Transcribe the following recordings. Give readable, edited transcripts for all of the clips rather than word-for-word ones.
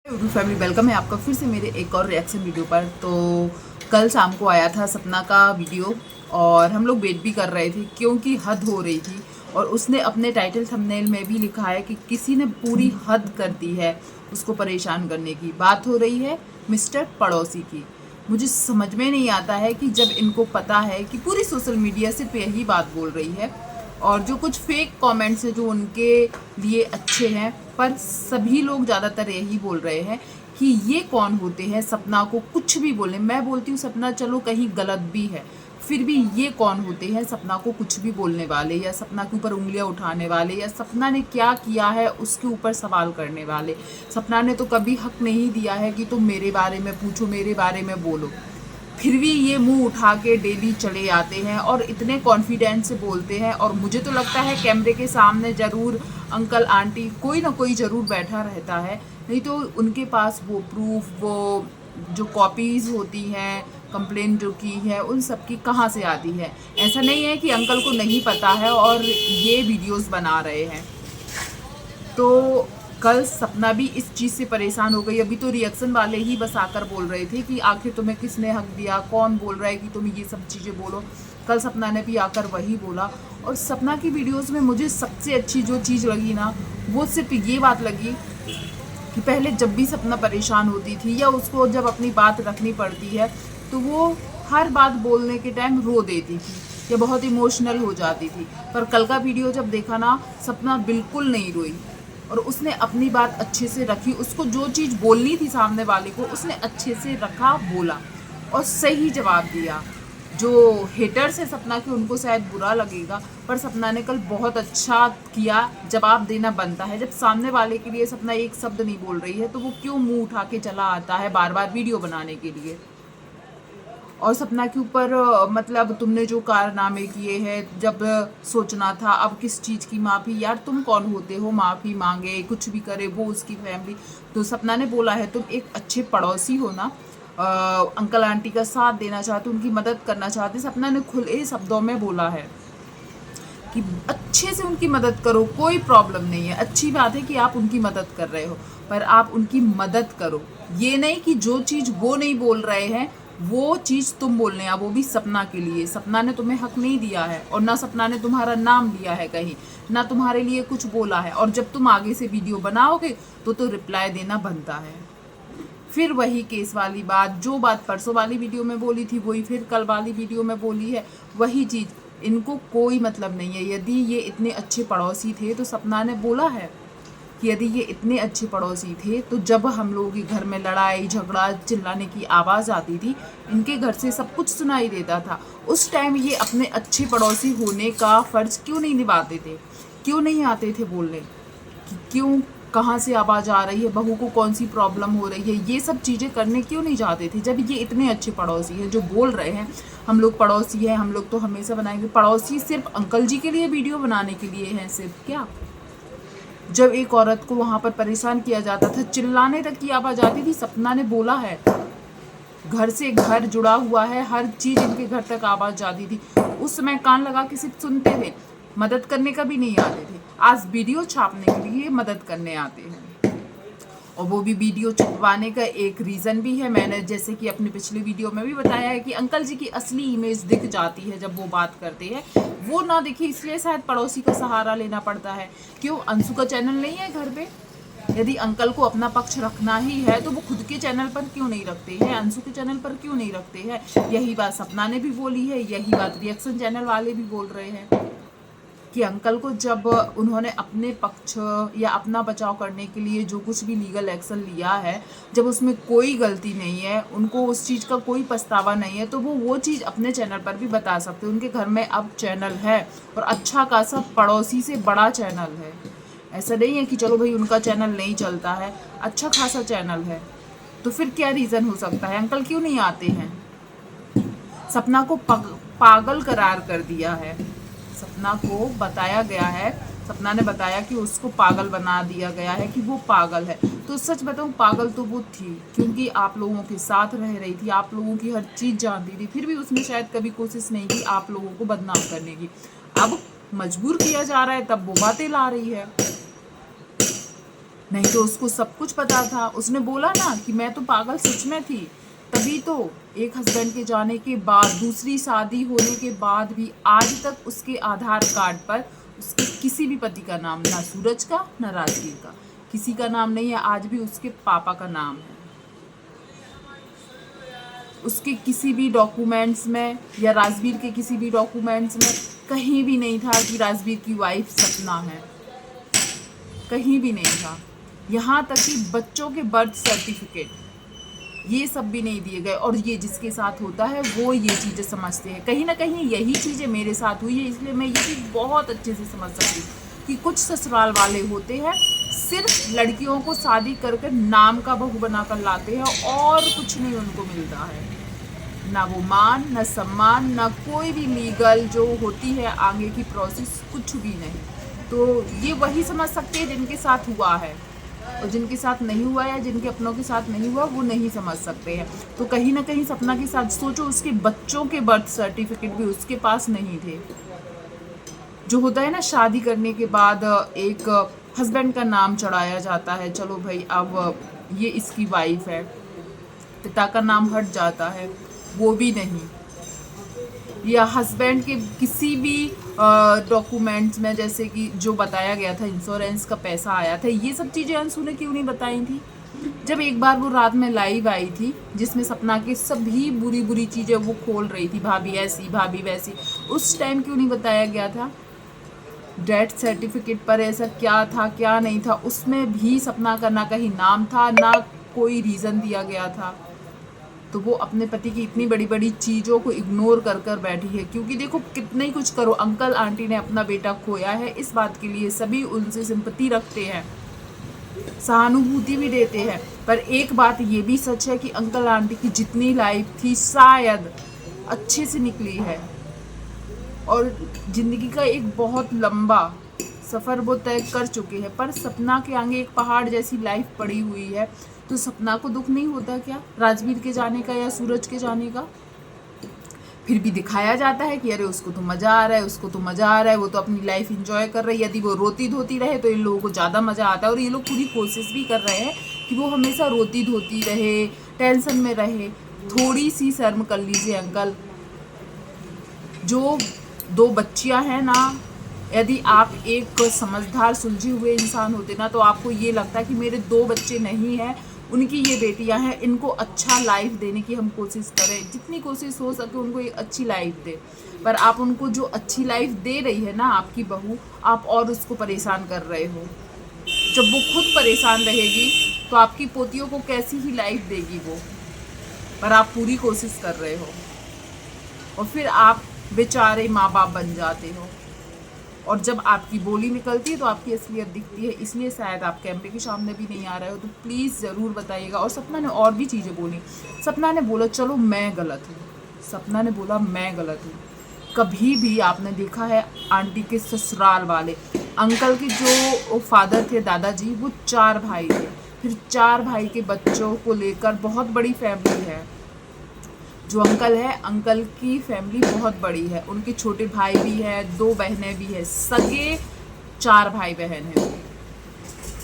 Family welcome है आपका फिर से मेरे एक और रिएक्शन वीडियो पर। तो कल शाम को आया था सपना का वीडियो और हम लोग वेट भी कर रहे थे क्योंकि हद हो रही थी। और उसने अपने टाइटल थंबनेल में भी लिखा है कि किसी ने पूरी हद कर दी है उसको परेशान करने की। बात हो रही है मिस्टर पड़ोसी की। मुझे समझ में नहीं आता है कि जब इनको पता है कि पूरी सोशल मीडिया सिर्फ यही बात बोल रही है और जो कुछ फेक कमेंट्स हैं जो उनके लिए अच्छे हैं, पर सभी लोग ज़्यादातर यही बोल रहे हैं कि ये कौन होते हैं सपना को कुछ भी बोले। मैं बोलती हूँ सपना चलो कहीं गलत भी है, फिर भी ये कौन होते हैं सपना को कुछ भी बोलने वाले, या सपना के ऊपर उंगलियां उठाने वाले, या सपना ने क्या किया है उसके ऊपर सवाल करने वाले। सपना ने तो कभी हक नहीं दिया है कि तुम मेरे बारे में पूछो, मेरे बारे में बोलो, फिर भी ये मुंह उठा के डेली चले आते हैं और इतने कॉन्फिडेंस से बोलते हैं। और मुझे तो लगता है कैमरे के सामने ज़रूर अंकल आंटी कोई ना कोई ज़रूर बैठा रहता है, नहीं तो उनके पास वो प्रूफ, वो जो कॉपीज़ होती हैं कंप्लेन जो की है उन सब की कहाँ से आती है। ऐसा नहीं है कि अंकल को नहीं पता है और ये वीडियोस बना रहे हैं। तो कल सपना भी इस चीज़ से परेशान हो गई। अभी तो रिएक्शन वाले ही बस आकर बोल रहे थे कि आखिर तुम्हें किसने हक दिया, कौन बोल रहा है कि तुम ये सब चीज़ें बोलो। कल सपना ने भी आकर वही बोला। और सपना की वीडियोस में मुझे सबसे अच्छी जो चीज़ लगी ना, वो सिर्फ ये बात लगी कि पहले जब भी सपना परेशान होती थी या उसको जब अपनी बात रखनी पड़ती है तो वो हर बात बोलने के टाइम रो देती थी या बहुत इमोशनल हो जाती थी। पर कल का वीडियो जब देखा ना, सपना बिल्कुल नहीं रोई और उसने अपनी बात अच्छे से रखी। उसको जो चीज़ बोलनी थी सामने वाले को उसने अच्छे से रखा, बोला और सही जवाब दिया। जो हेटर्स है सपना के उनको शायद बुरा लगेगा, पर सपना ने कल बहुत अच्छा किया। जवाब देना बनता है। जब सामने वाले के लिए सपना एक शब्द नहीं बोल रही है तो वो क्यों मुंह उठा के चला आता है बार बार वीडियो बनाने के लिए। और सपना के ऊपर मतलब तुमने जो कारनामे किए हैं, जब सोचना था अब किस चीज़ की माफ़ी, यार तुम कौन होते हो माफ़ी मांगे, कुछ भी करे वो उसकी फैमिली। तो सपना ने बोला है तुम एक अच्छे पड़ोसी हो ना, अंकल आंटी का साथ देना चाहते, उनकी मदद करना चाहते। सपना ने खुले शब्दों में बोला है कि अच्छे से उनकी मदद करो, कोई प्रॉब्लम नहीं है। अच्छी बात है कि आप उनकी मदद कर रहे हो, पर आप उनकी मदद करो। ये नहीं कि जो चीज़ वो नहीं बोल रहे हैं वो चीज़ तुम बोलने आ, वो भी सपना के लिए। सपना ने तुम्हें हक नहीं दिया है और ना सपना ने तुम्हारा नाम लिया है कहीं, ना तुम्हारे लिए कुछ बोला है। और जब तुम आगे से वीडियो बनाओगे तो रिप्लाई देना बनता है। फिर वही केस वाली बात, जो बात परसों वाली वीडियो में बोली थी वही फिर कल वाली वीडियो में बोली है, वही चीज़। इनको कोई मतलब नहीं है। यदि ये इतने अच्छे पड़ोसी थे तो सपना ने बोला है कि यदि ये इतने अच्छे पड़ोसी थे तो जब हम लोगों के घर में लड़ाई झगड़ा चिल्लाने की आवाज़ आती थी, इनके घर से सब कुछ सुनाई देता था, उस टाइम ये अपने अच्छे पड़ोसी होने का फ़र्ज़ क्यों नहीं निभाते थे? क्यों नहीं आते थे बोलने कि क्यों, कहाँ से आवाज़ आ रही है, बहू को कौन सी प्रॉब्लम हो रही है, ये सब चीज़ें करने क्यों नहीं जाते थे? जब ये इतने अच्छे पड़ोसी हैं जो बोल रहे हैं हम लोग पड़ोसी हैं, हम लोग तो हमेशा बनाएंगे। पड़ोसी सिर्फ अंकल जी के लिए वीडियो बनाने के लिए हैं सिर्फ क्या? जब एक औरत को वहाँ पर परेशान किया जाता था, चिल्लाने तक की आवाज़ आती थी, सपना ने बोला है घर से घर जुड़ा हुआ है, हर चीज़ इनके घर तक आवाज़ जाती थी। उस समय कान लगा के सिर्फ सुनते थे, मदद करने का भी नहीं आते थे। आज वीडियो छापने के लिए मदद करने आते हैं। और वो भी वीडियो छुपवाने का एक रीज़न भी है। मैंने जैसे कि अपनी पिछली वीडियो में भी बताया है कि अंकल जी की असली इमेज दिख जाती है जब वो बात करते हैं, वो ना दिखे इसलिए शायद पड़ोसी का सहारा लेना पड़ता है। क्यों, अंशु का चैनल नहीं है घर पे? यदि अंकल को अपना पक्ष रखना ही है तो वो खुद के चैनल पर क्यों नहीं रखते हैं, अंशु के चैनल पर क्यों नहीं रखते हैं? यही बात सपना ने भी बोली है, यही बात रिएक्शन चैनल वाले भी बोल रहे हैं कि अंकल को जब उन्होंने अपने पक्ष या अपना बचाव करने के लिए जो कुछ भी लीगल एक्शन लिया है, जब उसमें कोई गलती नहीं है, उनको उस चीज़ का कोई पछतावा नहीं है, तो वो चीज़ अपने चैनल पर भी बता सकते हैं। उनके घर में अब चैनल है और अच्छा खासा पड़ोसी से बड़ा चैनल है। ऐसा नहीं है कि चलो भाई उनका चैनल नहीं चलता है, अच्छा खासा चैनल है। तो फिर क्या रीज़न हो सकता है, अंकल क्यों नहीं आते हैं? सपना को पागल करार कर दिया है। सपना को बताया गया है, सपना ने बताया कि उसको पागल बना दिया गया है कि वो पागल है। तो सच बताऊं, पागल तो वो थी क्योंकि आप लोगों के साथ रह रही थी, आप लोगों की हर चीज़ जानती थी, फिर भी उसने शायद कभी कोशिश नहीं की आप लोगों को बदनाम करने की। अब मजबूर किया जा रहा है तब वो बातें ला रही है। नहीं तो उसको सब कुछ पता था। उसने बोला ना कि मैं तो पागल सच में थी। तभी तो एक हस्बैंड के जाने के बाद, दूसरी शादी होने के बाद भी आज तक उसके आधार कार्ड पर उसके किसी भी पति का नाम, ना सूरज का ना राजवीर का, किसी का नाम नहीं है। आज भी उसके पापा का नाम है। उसके किसी भी डॉक्यूमेंट्स में या राजवीर के किसी भी डॉक्यूमेंट्स में कहीं भी नहीं था कि राजवीर की वाइफ सपना है, कहीं भी नहीं था। यहाँ तक कि बच्चों के बर्थ सर्टिफिकेट, ये सब भी नहीं दिए गए। और ये जिसके साथ होता है वो ये चीज़ें समझते हैं। कहीं ना कहीं यही चीज़ें मेरे साथ हुई है, इसलिए मैं ये चीज़ बहुत अच्छे से समझ सकती हूँ कि कुछ ससुराल वाले होते हैं सिर्फ लड़कियों को शादी करके नाम का बहू बनाकर लाते हैं और कुछ नहीं उनको मिलता है, ना वो मान, ना सम्मान, ना कोई भी लीगल जो होती है आगे की प्रोसेस, कुछ भी नहीं। तो ये वही समझ सकते हैं जिनके साथ हुआ है, और जिनके साथ नहीं हुआ या जिनके अपनों के साथ नहीं हुआ वो नहीं समझ सकते हैं। तो कहीं ना कहीं सपना के साथ सोचो, उसके बच्चों के बर्थ सर्टिफिकेट भी उसके पास नहीं थे। जो होता है ना, शादी करने के बाद एक हस्बैंड का नाम चढ़ाया जाता है, चलो भाई अब ये इसकी वाइफ है, पिता का नाम हट जाता है, वो भी नहीं। या हस्बैंड के किसी भी डॉक्यूमेंट्स में, जैसे कि जो बताया गया था इंश्योरेंस का पैसा आया था, ये सब चीज़ें अंशु ने क्यों नहीं बताई थी? जब एक बार वो रात में लाइव आई थी जिसमें सपना की सभी बुरी बुरी चीज़ें वो खोल रही थी, भाभी ऐसी भाभी वैसी, उस टाइम क्यों नहीं बताया गया था? डेथ सर्टिफिकेट पर ऐसा क्या था क्या नहीं था, उसमें भी सपना का ना कहीं नाम था ना कोई रीज़न दिया गया था। तो वो अपने पति की इतनी बड़ी बड़ी चीज़ों को इग्नोर कर कर बैठी है। क्योंकि देखो कितना ही कुछ करो, अंकल आंटी ने अपना बेटा खोया है, इस बात के लिए सभी उनसे सिंपैथी रखते हैं, सहानुभूति भी देते हैं। पर एक बात ये भी सच है कि अंकल आंटी की जितनी लाइफ थी शायद अच्छे से निकली है, और ज़िंदगी का एक बहुत लंबा सफ़र वो तय कर चुके हैं। पर सपना के आगे एक पहाड़ जैसी लाइफ पड़ी हुई है। तो सपना को दुख नहीं होता क्या राजवीर के जाने का या सूरज के जाने का? फिर भी दिखाया जाता है कि अरे उसको तो मज़ा आ रहा है, उसको तो मज़ा आ रहा है, वो तो अपनी लाइफ एंजॉय कर रही है। यदि वो रोती धोती रहे तो इन लोगों को ज़्यादा मज़ा आता है। और ये लोग पूरी कोशिश भी कर रहे हैं कि वो हमेशा रोती धोती रहे, टेंशन में रहे। थोड़ी सी शर्म कर लीजिए अंकल। जो दो बच्चियां हैं ना, यदि आप एक समझदार सुलझे हुए इंसान होते ना, तो आपको ये लगता है कि मेरे दो बच्चे नहीं हैं, उनकी ये बेटियां हैं, इनको अच्छा लाइफ देने की हम कोशिश करें, जितनी कोशिश हो सके उनको एक अच्छी लाइफ दे। पर आप उनको जो अच्छी लाइफ दे रही है ना आपकी बहू, आप और उसको परेशान कर रहे हो। जब वो खुद परेशान रहेगी तो आपकी पोतियों को कैसी ही लाइफ देगी वो? पर आप पूरी कोशिश कर रहे हो और फिर आप बेचारे माँ बाप बन जाते हो। और जब आपकी बोली निकलती है तो आपकी असलियत दिखती है। इसलिए शायद आप कैमरे के सामने भी नहीं आ रहे हो। तो प्लीज़ ज़रूर बताइएगा। और सपना ने और भी चीज़ें बोली। सपना ने बोला चलो मैं गलत हूँ, सपना ने बोला मैं गलत हूँ। कभी भी आपने देखा है आंटी के ससुराल वाले, अंकल के जो फादर थे दादाजी, वो 4 भाई थे। फिर 4 भाई के बच्चों को लेकर बहुत बड़ी फैमिली है। जो अंकल है, अंकल की फैमिली बहुत बड़ी है, उनके छोटे भाई भी है, 2 बहनें भी है, सगे 4 भाई बहन हैं।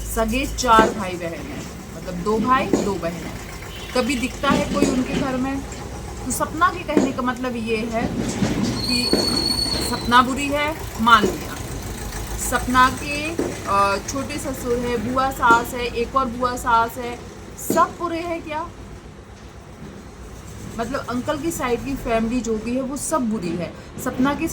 सगे 4 भाई बहन हैं, मतलब 2 भाई 2 बहनें। कभी दिखता है कोई उनके घर में? तो सपना के कहने का मतलब ये है कि सपना बुरी है, मान लिया। सपना के छोटे ससुर है, बुआ सास है, एक और बुआ सास है, सब बुरे हैं क्या? मतलब अंकल की साइड की फैमिली जो भी है वो सब बुरी है। सपना के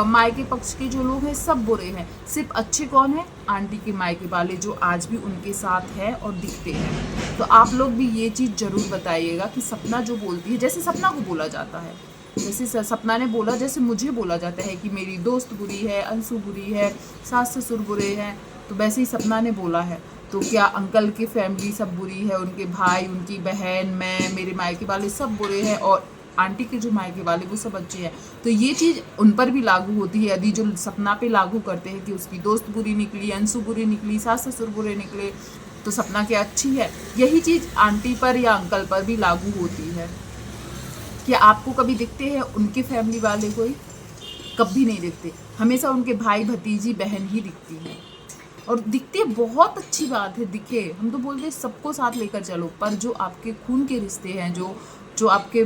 मायके पक्ष के जो लोग हैं सब बुरे हैं। सिर्फ अच्छे कौन है? आंटी के मायके वाले, जो आज भी उनके साथ है और दिखते हैं। तो आप लोग भी ये चीज़ ज़रूर बताइएगा कि सपना जो बोलती है, जैसे सपना को बोला जाता है, जैसे सपना ने बोला, जैसे मुझे बोला जाता है कि मेरी दोस्त बुरी है, अंशु बुरी है, सास ससुर बुरे हैं, तो वैसे ही सपना ने बोला है। तो क्या अंकल की फैमिली सब बुरी है, उनके भाई, उनकी बहन, मैं, मेरे मायके वाले सब बुरे हैं, और आंटी के जो मायके वाले वो सब अच्छे हैं? तो ये चीज़ उन पर भी लागू होती है। यदि जो सपना पे लागू करते हैं कि उसकी दोस्त बुरी निकली, अंशु बुरी निकली, सास ससुर बुरे निकले, तो सपना क्या अच्छी है? यही चीज़ आंटी पर या अंकल पर भी लागू होती है। क्या आपको कभी दिखते हैं उनके फैमिली वाले? कोई कभी नहीं दिखते, हमेशा उनके भाई भतीजी बहन ही दिखती है। और दिखते बहुत अच्छी बात है, दिखे, हम तो बोलते हैं सबको साथ लेकर चलो, पर जो आपके खून के रिश्ते हैं, जो जो आपके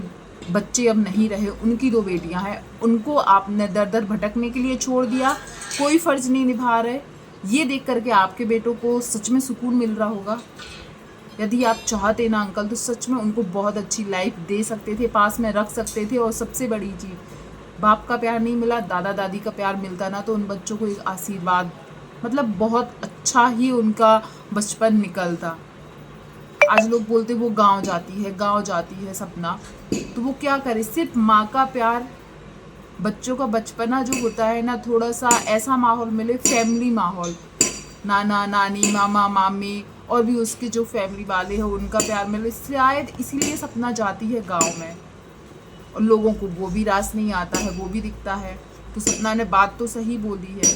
बच्चे अब नहीं रहे, उनकी 2 बेटियां हैं, उनको आपने दर दर भटकने के लिए छोड़ दिया, कोई फर्ज नहीं निभा रहे। ये देख करके आपके बेटों को सच में सुकून मिल रहा होगा। यदि आप चाहते ना अंकल, तो सच में उनको बहुत अच्छी लाइफ दे सकते थे, पास में रख सकते थे। और सबसे बड़ी चीज़, बाप का प्यार नहीं मिला, दादा दादी का प्यार मिलता ना, तो उन बच्चों को एक आशीर्वाद, मतलब बहुत अच्छा ही उनका बचपन निकलता। आज लोग बोलते वो गांव जाती है सपना, तो वो क्या करे, सिर्फ माँ का प्यार। बच्चों का बचपना जो होता है ना, थोड़ा सा ऐसा माहौल मिले, फैमिली माहौल, नाना नानी मामा मामी और भी उसके जो फैमिली वाले हैं उनका प्यार मिले, शायद इसीलिए सपना जाती है गांव में। और लोगों को वो भी रास नहीं आता है, वो भी दिखता है। तो सपना ने बात तो सही बोली है।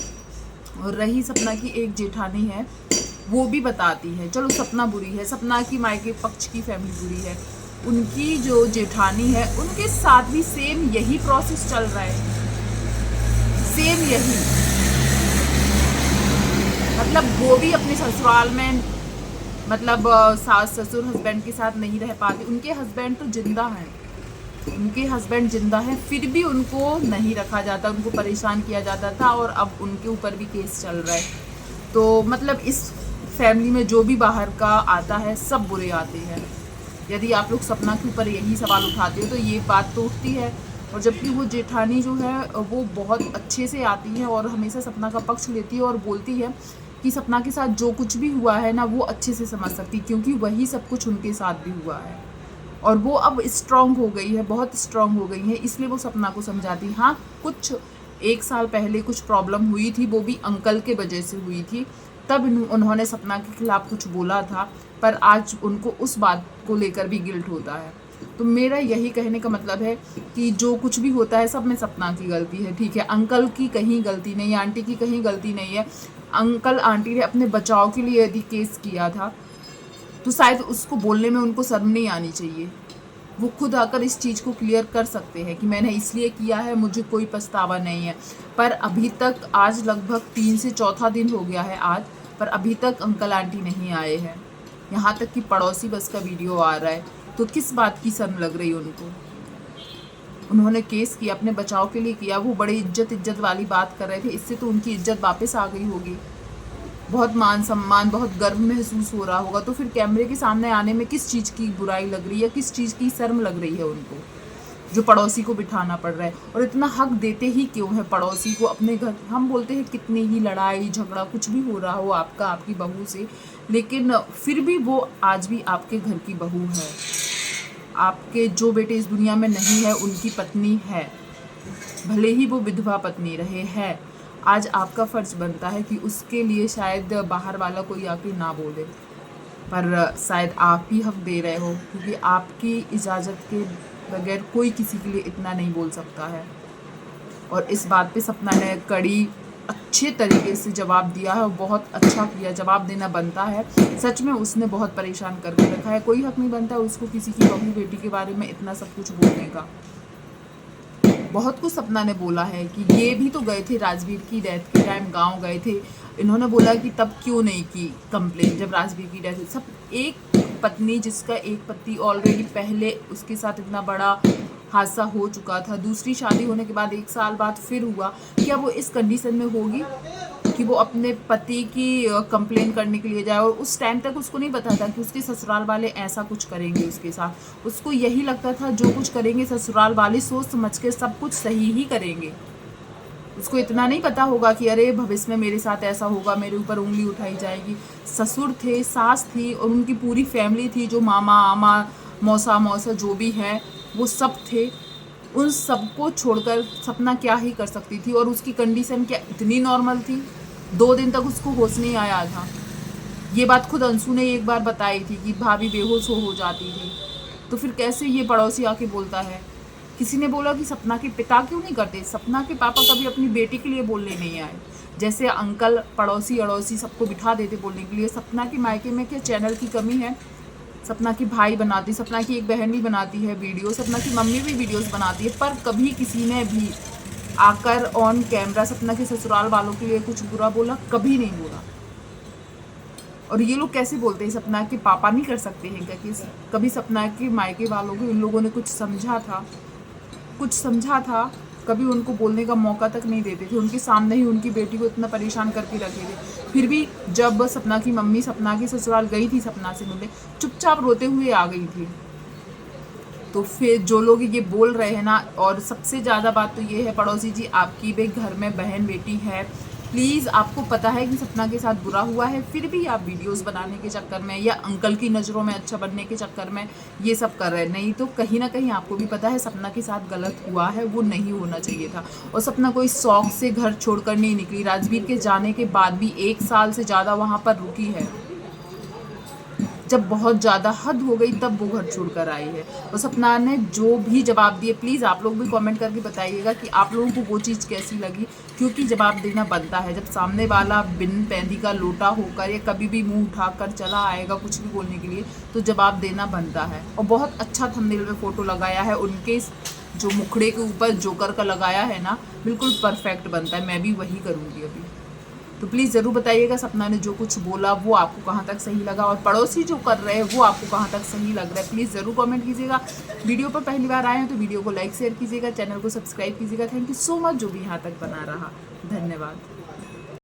और रही सपना की एक जेठानी है, वो भी बताती है, चलो सपना बुरी है, सपना की मायके पक्ष की फैमिली बुरी है, उनकी जो जेठानी है उनके साथ भी सेम यही प्रोसेस चल रहा है, सेम यही। मतलब वो भी अपने ससुराल में, मतलब सास ससुर हस्बैंड के साथ नहीं रह पाते, उनके हस्बैंड तो जिंदा हैं, उनके हस्बैंड जिंदा हैं, फिर भी उनको नहीं रखा जाता, उनको परेशान किया जाता था, और अब उनके ऊपर भी केस चल रहा है। तो मतलब इस फैमिली में जो भी बाहर का आता है सब बुरे आते हैं। यदि आप लोग सपना के ऊपर यही सवाल उठाते हो तो ये बात तो उठती है। और जबकि वो जेठानी जो है वो बहुत अच्छे से आती है और हमेशा सपना का पक्ष लेती है और बोलती है कि सपना के साथ जो कुछ भी हुआ है ना, वो अच्छे से समझ सकती, क्योंकि वही सब कुछ उनके साथ भी हुआ है। और वो अब स्ट्रांग हो गई है, बहुत स्ट्रांग हो गई है, इसलिए वो सपना को समझाती। हाँ, कुछ 1 साल पहले कुछ प्रॉब्लम हुई थी, वो भी अंकल के वजह से हुई थी, तब उन्होंने सपना के खिलाफ कुछ बोला था, पर आज उनको उस बात को लेकर भी गिल्ट होता है। तो मेरा यही कहने का मतलब है कि जो कुछ भी होता है सब में सपना की गलती है, ठीक है, अंकल की कहीं गलती नहीं है, आंटी की कहीं गलती नहीं है। अंकल आंटी ने अपने बचाव के लिए यदि केस किया था तो शायद उसको बोलने में उनको शर्म नहीं आनी चाहिए। वो खुद आकर इस चीज़ को क्लियर कर सकते हैं कि मैंने इसलिए किया है, मुझे कोई पछतावा नहीं है। पर अभी तक, आज लगभग 3 से चौथा दिन हो गया है आज, पर अभी तक अंकल आंटी नहीं आए हैं। यहाँ तक कि पड़ोसी बस का वीडियो आ रहा है, तो किस बात की शर्म लग रही है उनको। उन्होंने केस किया, अपने बचाव के लिए किया, वो बड़े इज्जत वाली बात कर रहे थे, इससे तो उनकी इज्जत वापस आ गई होगी, बहुत मान सम्मान, बहुत गर्व महसूस हो रहा होगा। तो फिर कैमरे के सामने आने में किस चीज़ की बुराई लग रही है, किस चीज़ की शर्म लग रही है उनको, जो पड़ोसी को बिठाना पड़ रहा है। और इतना हक देते ही क्यों है पड़ोसी को अपने घर। हम बोलते हैं कितनी ही लड़ाई झगड़ा कुछ भी हो रहा हो आपका आपकी बहू से, लेकिन फिर भी वो आज भी आपके घर की बहू है। आपके जो बेटे इस दुनिया में नहीं है उनकी पत्नी है, भले ही वो विधवा पत्नी रहे है। आज आपका फ़र्ज़ बनता है कि उसके लिए शायद बाहर वाला कोई आके ना बोले, पर शायद आप ही हक दे रहे हो, क्योंकि आपकी इजाज़त के बगैर कोई किसी के लिए इतना नहीं बोल सकता है। और इस बात पे सपना ने कड़ी अच्छे तरीके से जवाब दिया है और बहुत अच्छा किया, जवाब देना बनता है। सच में उसने बहुत परेशान करके रखा है, कोई हक नहीं बनता उसको किसी की बहू बेटी के बारे में इतना सब कुछ बोलने का। बहुत कुछ सपना ने बोला है कि ये भी तो गए थे राजवीर की डेथ के टाइम, गांव गए थे, इन्होंने बोला कि तब क्यों नहीं की कंप्लेन जब राजवीर की डेथ हुई। सब एक पत्नी जिसका एक पति ऑलरेडी पहले उसके साथ इतना बड़ा हादसा हो चुका था, दूसरी शादी होने के बाद 1 साल बाद फिर हुआ, क्या वो इस कंडीशन में होगी कि वो अपने पति की कंप्लेन करने के लिए जाए। और उस टाइम तक उसको नहीं पता था कि उसके ससुराल वाले ऐसा कुछ करेंगे उसके साथ। उसको यही लगता था जो कुछ करेंगे ससुराल वाले सोच समझ के सब कुछ सही ही करेंगे। उसको इतना नहीं पता होगा कि अरे भविष्य में मेरे साथ ऐसा होगा, मेरे ऊपर उंगली उठाई जाएगी। ससुर थे, सास थी और उनकी पूरी फैमिली थी, जो मामा आमा मौसा जो भी है वो सब थे। उन सबको छोड़कर सपना क्या ही कर सकती थी। और उसकी कंडीशन क्या इतनी नॉर्मल थी, 2 दिन तक उसको होश नहीं आया था। ये बात खुद अंशु ने एक बार बताई थी कि भाभी बेहोश हो जाती थी। तो फिर कैसे ये पड़ोसी आके बोलता है। किसी ने बोला कि सपना के पिता क्यों नहीं करते, सपना के पापा कभी अपनी बेटी के लिए बोलने नहीं आए। जैसे अंकल पड़ोसी अड़ोसी सबको बिठा देते बोलने के लिए, सपना के मायके में क्या चैनल की कमी है। सपना की भाई बनाती, सपना की एक बहन भी बनाती है वीडियो, सपना की मम्मी भी वीडियोस बनाती है, पर कभी किसी ने भी आकर ऑन कैमरा सपना के ससुराल वालों के लिए कुछ बुरा बोला? कभी नहीं बोला। और ये लोग कैसे बोलते हैं सपना के पापा नहीं कर सकते हैं क्या? कि कभी सपना के मायके वालों को इन लोगों ने कुछ समझा था, कभी उनको बोलने का मौका तक नहीं देते थे, उनके सामने ही उनकी बेटी को इतना परेशान करके रखे थे। फिर भी जब सपना की मम्मी सपना के ससुराल गई थी सपना से मिलने, चुपचाप रोते हुए आ गई थी। तो फिर जो लोग ये बोल रहे हैं ना, और सबसे ज़्यादा बात तो ये है पड़ोसी जी, आपकी भी घर में बहन बेटी है, प्लीज़ आपको पता है कि सपना के साथ बुरा हुआ है, फिर भी आप वीडियोस बनाने के चक्कर में या अंकल की नज़रों में अच्छा बनने के चक्कर में ये सब कर रहे हैं। नहीं तो कहीं ना कहीं आपको भी पता है सपना के साथ गलत हुआ है, वो नहीं होना चाहिए था। और सपना कोई शौक से घर छोड़कर नहीं निकली, राजवीर के जाने के बाद भी 1 साल से ज़्यादा वहाँ पर रुकी है। जब बहुत ज़्यादा हद हो गई तब वो घर छोड़कर आई है। और सपना ने जो भी जवाब दिए, प्लीज़ आप लोग भी कमेंट करके बताइएगा कि आप लोगों को वो चीज़ कैसी लगी, क्योंकि जवाब देना बनता है। जब सामने वाला बिन पैंदी का लोटा होकर या कभी भी मुंह उठाकर चला आएगा कुछ भी बोलने के लिए, तो जवाब देना बनता है। और बहुत अच्छा थंबनेल में फ़ोटो लगाया है, उनके जो मुखड़े के ऊपर जोकर का लगाया है ना, बिल्कुल परफेक्ट बनता है। मैं भी वही करूँगी अभी। तो प्लीज़ ज़रूर बताइएगा सपना ने जो कुछ बोला वो आपको कहाँ तक सही लगा, और पड़ोसी जो कर रहे हैं वो आपको कहाँ तक सही लग रहा है। प्लीज़ ज़रूर कमेंट कीजिएगा। वीडियो पर पहली बार आए हैं तो वीडियो को लाइक शेयर कीजिएगा, चैनल को सब्सक्राइब कीजिएगा। थैंक यू सो मच जो भी यहाँ तक बना रहा। धन्यवाद।